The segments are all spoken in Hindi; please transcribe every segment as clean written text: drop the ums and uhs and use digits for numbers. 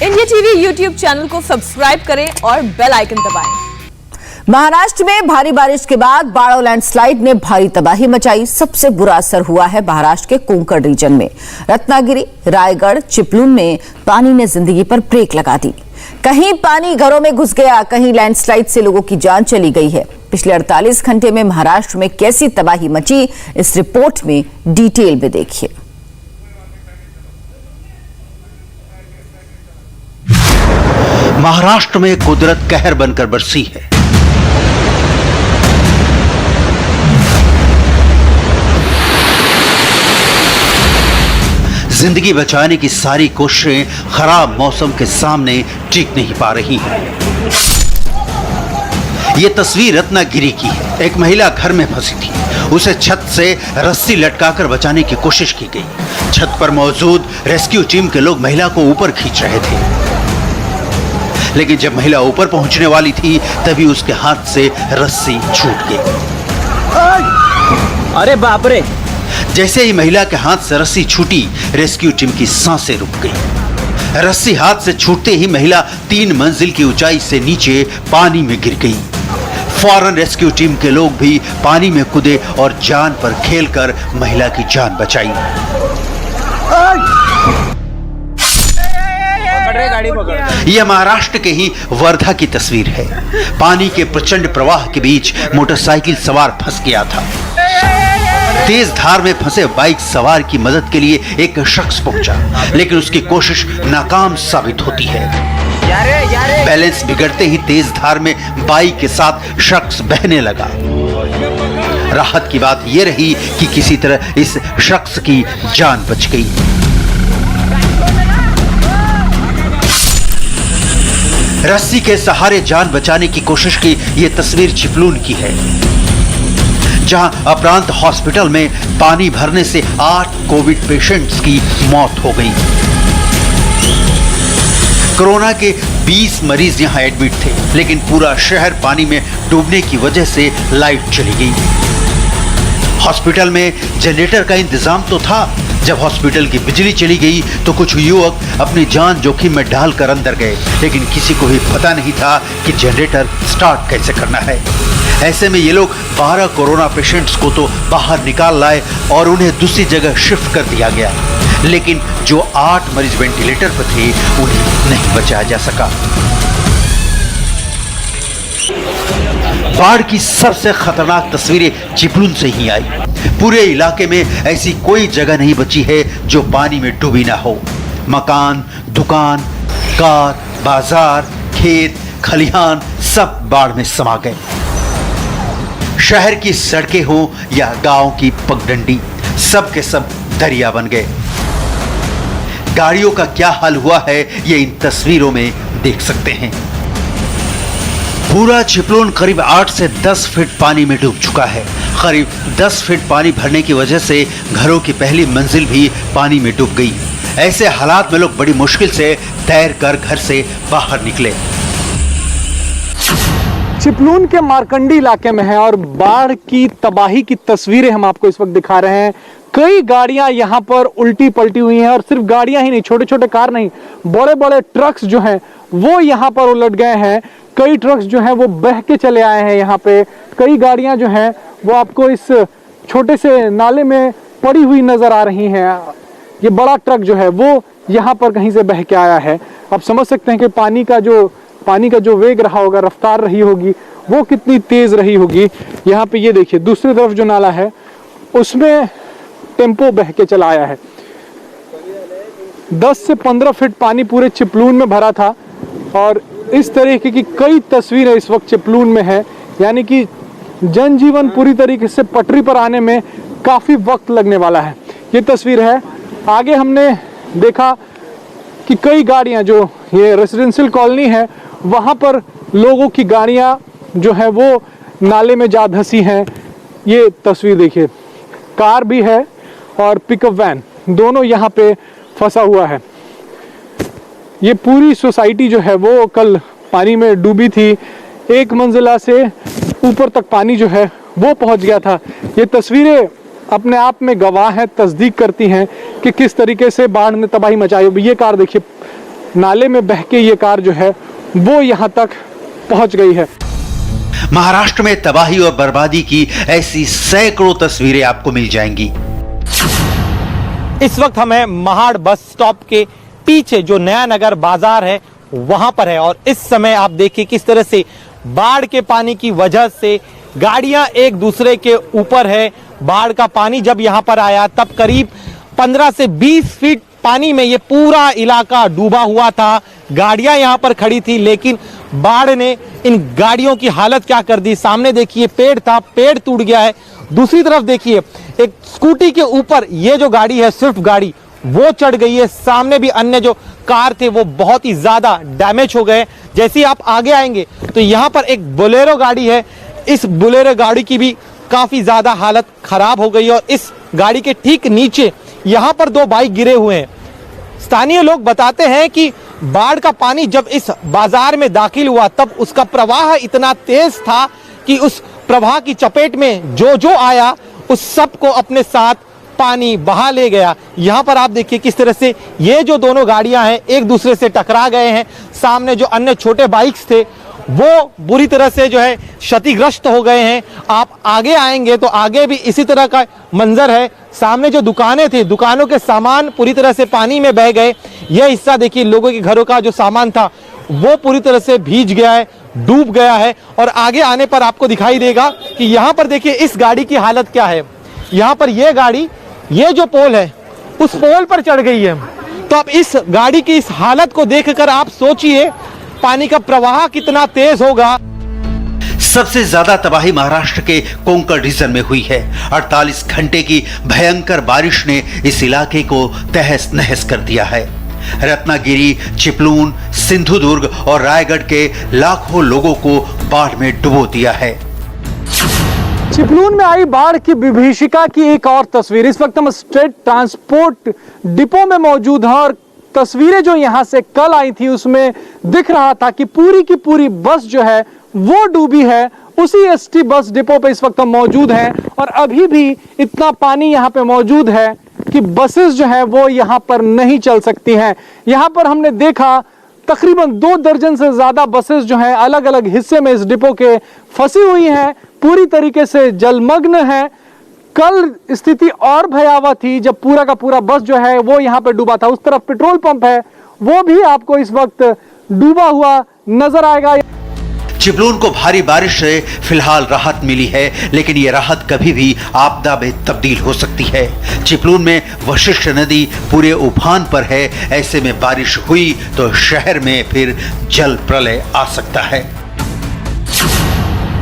इंडिया टीवी यूट्यूब चैनल को सब्सक्राइब करें और बेल आइकन दबाएं। महाराष्ट्र में भारी बारिश के बाद बाढ़ और लैंडस्लाइड ने भारी तबाही मचाई। सबसे बुरा असर हुआ है महाराष्ट्र के कोंकण रीजन में। रत्नागिरी, रायगढ़, चिपलून में पानी ने जिंदगी पर ब्रेक लगा दी। कहीं पानी घरों में घुस गया, कहीं लैंडस्लाइड से लोगों की जान चली गई है। पिछले 48 घंटे में महाराष्ट्र में कैसी तबाही मची, इस रिपोर्ट में डिटेल में देखिए। महाराष्ट्र में कुदरत कहर बनकर बरसी है। जिंदगी बचाने की सारी कोशिशें खराब मौसम के सामने टिक नहीं पा रही हैं। ये तस्वीर रत्नागिरी की है। एक महिला घर में फंसी थी। उसे छत से रस्सी लटकाकर बचाने की कोशिश की गई। छत पर मौजूद रेस्क्यू टीम के लोग महिला को ऊपर खींच रहे थे, लेकिन जब महिला ऊपर पहुंचने वाली थी तभी उसके हाथ से रस्सी छूट गई। अरे बाप रे! जैसे ही महिला के हाथ से रस्सी छूटी, रेस्क्यू टीम की सांसें रुक गई। रस्सी हाथ से छूटते ही महिला 3 मंजिल की ऊंचाई से नीचे पानी में गिर गई। फौरन रेस्क्यू टीम के लोग भी पानी में कूदे और जान पर खेलकर महिला की जान बचाई। यह महाराष्ट्र के ही वर्धा की तस्वीर है। पानी के प्रचंड प्रवाह के बीच मोटरसाइकिल सवार फंस गया था। तेज धार में फंसे बाइक सवार की मदद के लिए एक शख्स पहुंचा, लेकिन उसकी कोशिश नाकाम साबित होती है। बैलेंस बिगड़ते ही तेज धार में बाइक के साथ शख्स बहने लगा। राहत की बात यह रही कि किसी तरह इस शख्स की जान बच गई। रस्सी के सहारे जान बचाने की कोशिश की यह तस्वीर चिपलून की है, जहां अपरांत हॉस्पिटल में पानी भरने से 8 कोविड पेशेंट्स की मौत हो गई। कोरोना के 20 मरीज यहां एडमिट थे, लेकिन पूरा शहर पानी में डूबने की वजह से लाइट चली गई। हॉस्पिटल में जनरेटर का इंतजाम तो था। जब हॉस्पिटल की बिजली चली गई तो कुछ युवक अपनी जान जोखिम में डालकर अंदर गए, लेकिन किसी को भी पता नहीं था कि जनरेटर स्टार्ट कैसे करना है। ऐसे में ये लोग 12 कोरोना पेशेंट्स को तो बाहर निकाल लाए और उन्हें दूसरी जगह शिफ्ट कर दिया गया, लेकिन जो 8 मरीज वेंटिलेटर पर थे उन्हें नहीं बचाया जा सका। बाढ़ की सबसे खतरनाक तस्वीरें चिपलून से ही आई। पूरे इलाके में ऐसी कोई जगह नहीं बची है जो पानी में डूबी ना हो। मकान, दुकान, कार, बाजार, खेत, खलिहान सब बाढ़ में समा गए। शहर की सड़कें हो या गांव की पगडंडी, सब के सब दरिया बन गए। गाड़ियों का क्या हाल हुआ है ये इन तस्वीरों में देख सकते हैं। पूरा चिपलून करीब 8 से 10 फीट पानी में डूब चुका है। करीब 10 फीट पानी भरने की वजह से घरों की पहली मंजिल भी पानी में डूब गई। ऐसे हालात में लोग बड़ी मुश्किल से तैर कर घर से बाहर निकले। चिपलून के मारकंडी इलाके में है और बाढ़ की तबाही की तस्वीरें हम आपको इस वक्त दिखा रहे हैं। कई गाड़ियां यहाँ पर उल्टी पलटी हुई हैं और सिर्फ गाड़ियां ही नहीं, छोटे छोटे कार नहीं, बड़े बड़े ट्रक्स जो हैं वो यहाँ पर उलट गए हैं। कई ट्रक्स जो हैं वो बह के चले आए हैं यहाँ पे। कई गाड़ियां जो हैं वो आपको इस छोटे से नाले में पड़ी हुई नजर आ रही हैं। ये बड़ा ट्रक जो है वो यहाँ पर कहीं से बह के आया है। आप समझ सकते हैं कि पानी का जो वेग रहा होगा, रफ्तार रही होगी, वो कितनी तेज रही होगी। यहाँ पे ये देखिए दूसरी तरफ जो नाला है उसमें टेम्पो बह के चला आया है। 10 से 15 फीट पानी पूरे चिपलून में भरा था और इस तरीके की कई तस्वीरें इस वक्त चिपलून में है। यानी कि जनजीवन पूरी तरीके से पटरी पर आने में काफ़ी वक्त लगने वाला है। ये तस्वीर है। आगे हमने देखा कि कई गाड़ियां, जो ये रेजिडेंशियल कॉलोनी है वहाँ पर लोगों की गाड़ियां जो है वो नाले में जा धंसी हैं। ये तस्वीर देखिए, कार भी है और पिकअप वैन दोनों यहाँ पे फंसा हुआ है। ये पूरी सोसाइटी जो है वो कल पानी में डूबी थी। 1 मंजिला से ऊपर तक पानी जो है वो पहुंच गया था। ये तस्वीरें अपने आप में गवाह हैं, तस्दीक करती हैं कि किस तरीके से बाढ़ ने तबाही मचाई। ये कार देखिए, नाले में बह के ये कार जो है वो यहाँ तक पहुंच गई है। महाराष्ट्र में तबाही और बर्बादी की ऐसी सैकड़ों तस्वीरें आपको मिल जाएंगी। इस वक्त हमें महाड़ बस स्टॉप के पीछे जो नया नगर बाजार है वहां पर है और इस समय आप देखिए किस तरह से बाढ़ के पानी की वजह से गाड़ियां एक दूसरे के ऊपर है। बाढ़ का पानी जब यहां पर आया तब करीब 15 से 20 फीट पानी में ये पूरा इलाका डूबा हुआ था। गाड़ियां यहां पर खड़ी थी लेकिन बाढ़ ने इन गाड़ियों की हालत क्या कर दी। सामने देखिए पेड़ था, पेड़ टूट गया है। दूसरी तरफ देखिए एक स्कूटी के ऊपर ये जो गाड़ी है स्विफ्ट गाड़ी वो चढ़ गई है। सामने भी अन्य जो कार थे वो बहुत ही ज्यादा डैमेज हो गए। जैसे ही आप आगे आएंगे तो यहाँ पर एक बोलेरो गाड़ी है, इस बोलेरो गाड़ी की भी काफी ज्यादा हालत खराब हो गई और इस गाड़ी के ठीक नीचे यहाँ पर 2 बाइक गिरे हुए हैं। स्थानीय लोग बताते हैं कि बाढ़ का पानी जब इस बाजार में दाखिल हुआ तब उसका प्रवाह इतना तेज था कि उस प्रवाह की चपेट में जो आया उस सब को अपने साथ पानी बहा ले गया। यहाँ पर आप देखिए किस तरह से ये जो दोनों गाड़ियां हैं एक दूसरे से टकरा गए हैं। सामने जो अन्य छोटे बाइक्स थे वो बुरी तरह से जो है क्षतिग्रस्त हो गए हैं। आप आगे आएंगे तो आगे भी इसी तरह का मंजर है। सामने जो दुकानें थी, दुकानों के सामान पूरी तरह से पानी में बह गए। यह हिस्सा देखिए लोगों के घरों का जो सामान था वो पूरी तरह से भीग गया है, डूब गया है। और आगे आने पर आपको दिखाई देगा कि यहाँ पर देखिए इस गाड़ी की हालत क्या है। यहाँ पर यह गाड़ी ये जो पोल है उस पोल पर चढ़ गई है। तो अब इस गाड़ी की इस हालत को देखकर आप सोचिए पानी का प्रवाह कितना तेज होगा। सबसे ज्यादा तबाही महाराष्ट्र के कोंकण रीजन में हुई है। 48 घंटे की भयंकर बारिश ने इस इलाके को तहस नहस कर दिया है। रत्नागिरी, चिपलून, सिंधुदुर्ग और रायगढ़ के लाखों लोगों को बाढ़ में डुबो दिया है। चिपलून में आई बाढ़ की विभीषिका की एक और तस्वीर। इस वक्त हम स्टेट ट्रांसपोर्ट डिपो में मौजूद हैं और तस्वीरें जो यहां से कल आई थी उसमें दिख रहा था कि पूरी की पूरी बस जो है वो डूबी है। उसी एसटी बस डिपो पे इस वक्त हम मौजूद हैं और अभी भी इतना पानी यहां पे मौजूद है कि बसेस जो है वो यहां पर नहीं चल सकती हैं। यहां पर हमने देखा तकरीबन 2 दर्जन से ज्यादा बसेस जो हैं अलग अलग हिस्से में इस डिपो के फंसी हुई हैं, पूरी तरीके से जलमग्न है। कल स्थिति और भयावह थी जब पूरा का पूरा बस जो है वो यहाँ पे डूबा था। उस तरफ पेट्रोल पंप है वो भी आपको इस वक्त डूबा हुआ नजर आएगा। चिपलून को भारी बारिश से फिलहाल राहत मिली है लेकिन ये राहत कभी भी आपदा में तब्दील हो सकती है। चिपलून में वशिष्ठ नदी पूरे उफान पर है। ऐसे में बारिश हुई तो शहर में फिर जल प्रलय आ सकता है।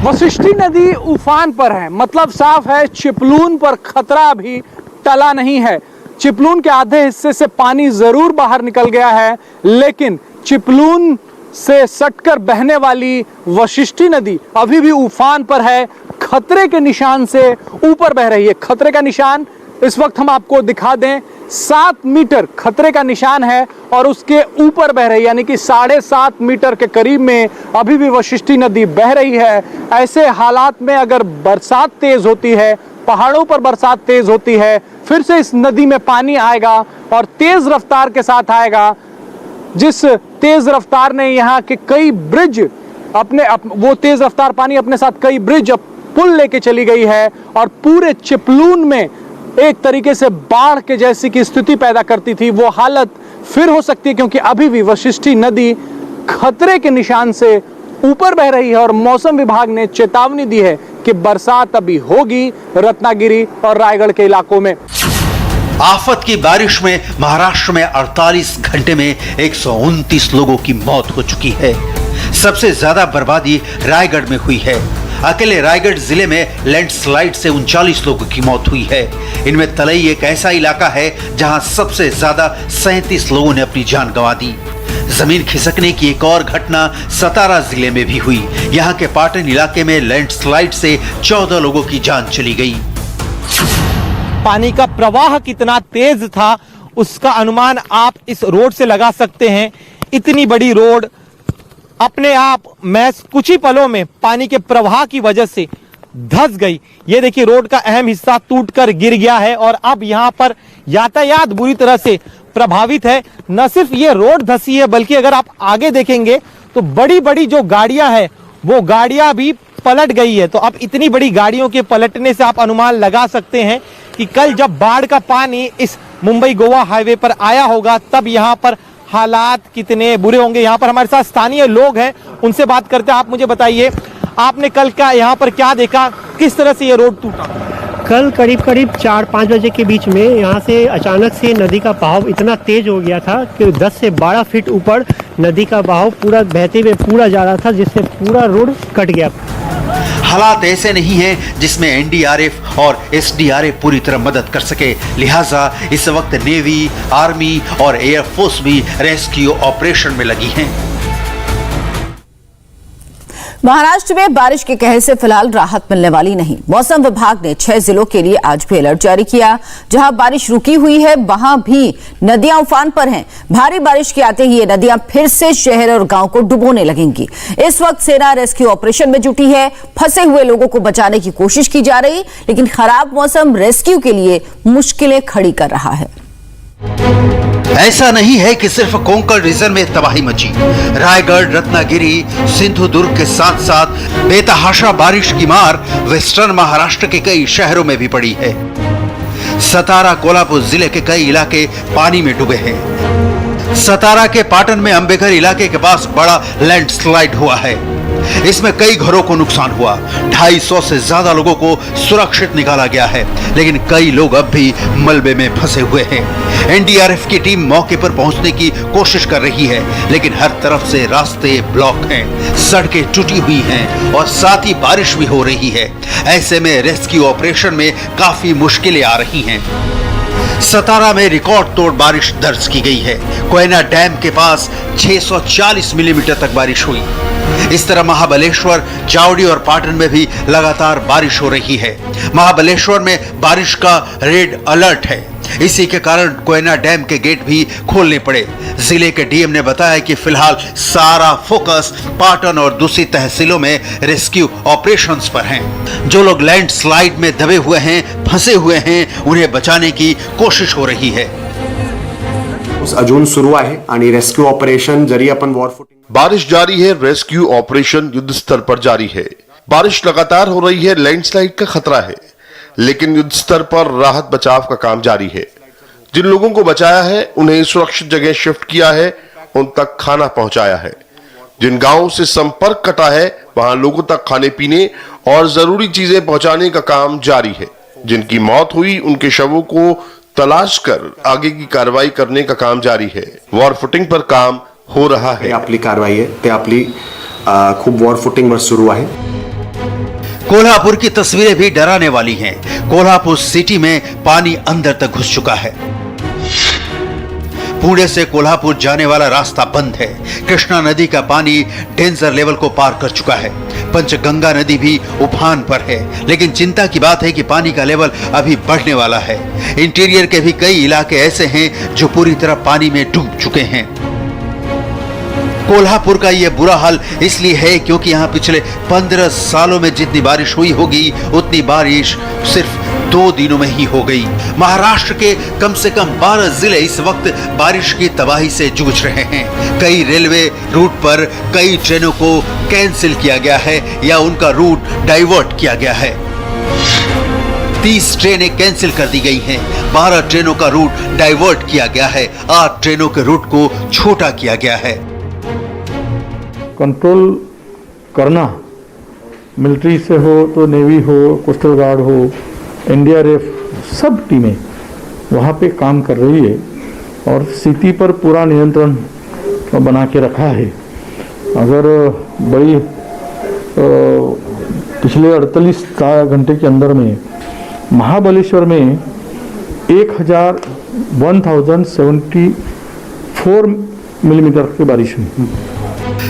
वशिष्ठी नदी उफान पर है, मतलब साफ है चिपलून पर खतरा अभी टला नहीं है। चिपलून के आधे हिस्से से पानी जरूर बाहर निकल गया है लेकिन चिपलून से सटकर बहने वाली वशिष्ठी नदी अभी भी उफान पर है, खतरे के निशान से ऊपर बह रही है। खतरे का निशान इस वक्त हम आपको दिखा दें, 7 मीटर खतरे का निशान है और उसके ऊपर बह रही है, यानी कि 7.5 मीटर के करीब में अभी भी वशिष्ठी नदी बह रही है। ऐसे हालात में अगर बरसात तेज होती है, पहाड़ों पर बरसात तेज होती है, फिर से इस नदी में पानी आएगा और तेज रफ्तार के साथ आएगा। जिस तेज रफ्तार ने यहाँ के कई ब्रिज वो तेज रफ्तार पानी अपने साथ कई ब्रिज पुल लेके चली गई है और पूरे चिपलून में एक तरीके से बाढ़ के जैसी की स्थिति पैदा करती थी वो हालत फिर हो सकती है, क्योंकि अभी भी वशिष्ठी नदी खतरे के निशान से ऊपर बह रही है और मौसम विभाग ने चेतावनी दी है कि बरसात अभी होगी रत्नागिरी और रायगढ़ के इलाकों में। आफत की बारिश में महाराष्ट्र में 48 घंटे में 129 लोगों की मौत हो चुकी है। सबसे ज्यादा बर्बादी रायगढ़ में हुई है। अकेले रायगढ़ जिले में लैंडस्लाइड से 39 लोगों की मौत हुई है। इनमें तलई एक ऐसा इलाका है जहां सबसे ज्यादा 37 लोगों ने अपनी जान गंवा दी। जमीन खिसकने की एक और घटना सतारा जिले में भी हुई। यहां के पाटन इलाके में लैंडस्लाइड से 14 लोगों की जान चली गई। पानी का प्रवाह कितना तेज था उसका अनुमान आप इस रोड से लगा सकते हैं। इतनी बड़ी रोड अपने आप में कुछ ही पलों में पानी के प्रवाह की वजह से धंस गई। ये देखिए रोड का अहम हिस्सा टूटकर गिर गया है और अब यहाँ पर यातायात बुरी तरह से प्रभावित है। न सिर्फ ये रोड धंसी है बल्कि अगर आप आगे देखेंगे तो बड़ी बड़ी जो गाड़ियां हैं वो गाड़ियां भी पलट गई है। तो अब इतनी बड़ी गाड़ियों के पलटने से आप अनुमान लगा सकते हैं कि कल जब बाढ़ का पानी इस मुंबई गोवा हाईवे पर आया होगा तब यहाँ पर हालात कितने बुरे होंगे। यहाँ पर हमारे साथ स्थानीय लोग हैं, उनसे बात करते हैं। आप मुझे बताइए, आपने कल का यहाँ पर क्या देखा, किस तरह से ये रोड टूटा? कल करीब 4-5 बजे के बीच में यहाँ से अचानक से नदी का बहाव इतना तेज हो गया था कि 10 से 12 फीट ऊपर नदी का बहाव पूरा बहते हुए पूरा जा रहा था, जिससे पूरा रोड कट गया। हालात ऐसे नहीं हैं जिसमें एनडीआरएफ और एसडीआरएफ पूरी तरह मदद कर सके, लिहाजा इस वक्त नेवी, आर्मी और एयरफोर्स भी रेस्क्यू ऑपरेशन में लगी हैं। महाराष्ट्र में बारिश के कहर से फिलहाल राहत मिलने वाली नहीं। मौसम विभाग ने 6 जिलों के लिए आज भी अलर्ट जारी किया। जहां बारिश रुकी हुई है वहां भी नदियां उफान पर हैं। भारी बारिश के आते ही ये नदियां फिर से शहर और गांव को डुबोने लगेंगी। इस वक्त सेना रेस्क्यू ऑपरेशन में जुटी है। फंसे हुए लोगों को बचाने की कोशिश की जा रही, लेकिन खराब मौसम रेस्क्यू के लिए मुश्किलें खड़ी कर रहा है। ऐसा नहीं है कि सिर्फ कोंकण रीजन में तबाही मची। रायगढ़, रत्नागिरी, सिंधुदुर्ग के साथ साथ बेतहाशा बारिश की मार वेस्टर्न महाराष्ट्र के कई शहरों में भी पड़ी है। सतारा, कोल्हापुर जिले के कई इलाके पानी में डूबे हैं। सतारा के पाटन में अंबेघर इलाके के पास बड़ा लैंडस्लाइड हुआ है। इसमें कई घरों को नुकसान हुआ। 250 से ज्यादा लोगों को सुरक्षित निकाला गया है, लेकिन कई लोग अब भी मलबे में फंसे हुए हैं। एनडीआरएफ की टीम मौके पर पहुंचने की कोशिश कर रही है, लेकिन हर तरफ से रास्ते ब्लॉक हैं, सड़कें टूटी हुई हैं और साथ ही बारिश भी हो रही है। ऐसे में रेस्क्यू ऑपरेशन में काफी मुश्किलें आ रही हैं। सतारा में रिकॉर्ड तोड़ बारिश दर्ज की गई है। कोयना डैम के पास 640 मिलीमीटर तक बारिश हुई। इस तरह महाबलेश्वर, चावड़ी और पाटन में भी लगातार बारिश हो रही है। महाबलेश्वर में बारिश का रेड अलर्ट है। इसी के कारण कोयना डैम के गेट भी खोलने पड़े। जिले के डीएम ने बताया कि फिलहाल सारा फोकस पाटन और दूसरी तहसीलों में रेस्क्यू ऑपरेशंस पर हैं। जो लोग लैंडस्लाइड में दबे हुए हैं, फंसे हुए हैं, उन्हें बचाने की कोशिश हो रही है। अजून सुरू आहे आणि रेस्क्यू ऑपरेशन जरी अपन वॉर फुटिंग बारिश जारी है, रेस्क्यू ऑपरेशन युद्ध स्तर पर जारी है। बारिश लगातार हो रही है, लैंडस्लाइड का खतरा है, लेकिन युद्ध स्तर पर राहत बचाव का काम जारी है। जिन लोगों को बचाया है उन्हें सुरक्षित जगह शिफ्ट किया है, उन तक खाना पहुंचाया है। जिन गांवों से संपर्क कटा है वहां लोगों तक खाने पीने और जरूरी चीजें पहुंचाने का काम जारी है। जिनकी मौत हुई उनके शवों को तलाश कर आगे की कार्रवाई करने का काम जारी है। वॉर फुटिंग पर काम हो रहा है। आपली कारवाई आहे ते आपली खूप वॉर फुटिंगवर सुरू आहे। कोल्हापुर की तस्वीरें भी डराने वाली हैं। कोल्हापुर सिटी में पानी अंदर तक घुस चुका है। पुणे से कोल्हापुर जाने वाला रास्ता बंद है। कृष्णा नदी का पानी डेंजर लेवल को पार कर चुका है। पंचगंगा नदी भी उफान पर है, लेकिन चिंता की बात है कि पानी का लेवल अभी बढ़ने वाला है। इंटीरियर के भी कई इलाके ऐसे हैं जो पूरी तरह पानी में डूब चुके हैं। कोल्हापुर का यह बुरा हाल इसलिए है क्योंकि यहाँ पिछले 15 सालों में जितनी बारिश हुई होगी उतनी बारिश सिर्फ 2 दिनों में ही हो गई। महाराष्ट्र के कम से कम 12 जिले इस वक्त बारिश की तबाही से जूझ रहे हैं। कई रेलवे रूट पर कई ट्रेनों को कैंसिल किया गया है या उनका रूट डाइवर्ट किया गया है। 30 ट्रेनें कैंसिल कर दी गई हैं, 12 ट्रेनों का रूट डाइवर्ट किया गया है, 8 ट्रेनों के रूट को छोटा किया गया है। कंट्रोल करना, मिलिट्री से हो तो नेवी हो, कोस्टल गार्ड हो, एनडीआरएफ, सब टीमें वहाँ पे काम कर रही है और स्थिति पर पूरा नियंत्रण बना के रखा है। अगर बड़ी पिछले 48 घंटे के अंदर में महाबलेश्वर में 1074 मिलीमीटर की बारिश हुई।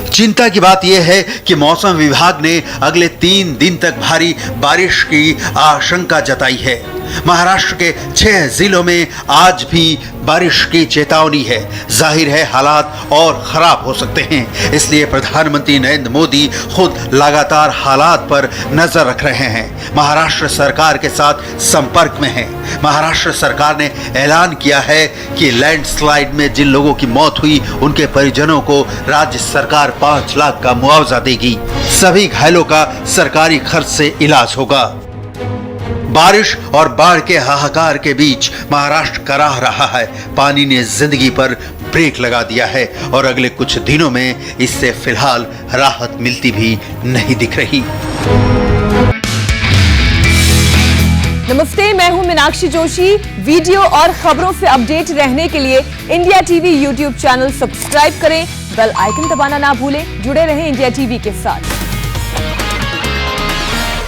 चिंता की बात यह है कि मौसम विभाग ने अगले 3 दिन तक भारी बारिश की आशंका जताई है। महाराष्ट्र के 6 जिलों में आज भी बारिश की चेतावनी है। जाहिर है हालात और खराब हो सकते हैं, इसलिए प्रधानमंत्री नरेंद्र मोदी खुद लगातार हालात पर नजर रख रहे हैं। महाराष्ट्र सरकार के साथ संपर्क में है। महाराष्ट्र सरकार ने ऐलान किया है कि लैंडस्लाइड में जिन लोगों की मौत हुई उनके परिजनों को राज्य सरकार 5 लाख का मुआवजा देगी। सभी घायलों का सरकारी खर्च से इलाज होगा। बारिश और बाढ़ के हाहाकार के बीच महाराष्ट्र कराह रहा है। पानी ने जिंदगी पर ब्रेक लगा दिया है और अगले कुछ दिनों में इससे फिलहाल राहत मिलती भी नहीं दिख रही। नमस्ते, मैं हूं मीनाक्षी जोशी। वीडियो और खबरों से अपडेट रहने के लिए India TV YouTube channel subscribe करें, बेल आइकन दबाना ना भूलें। जुड़े रहें इंडिया टीवी के साथ।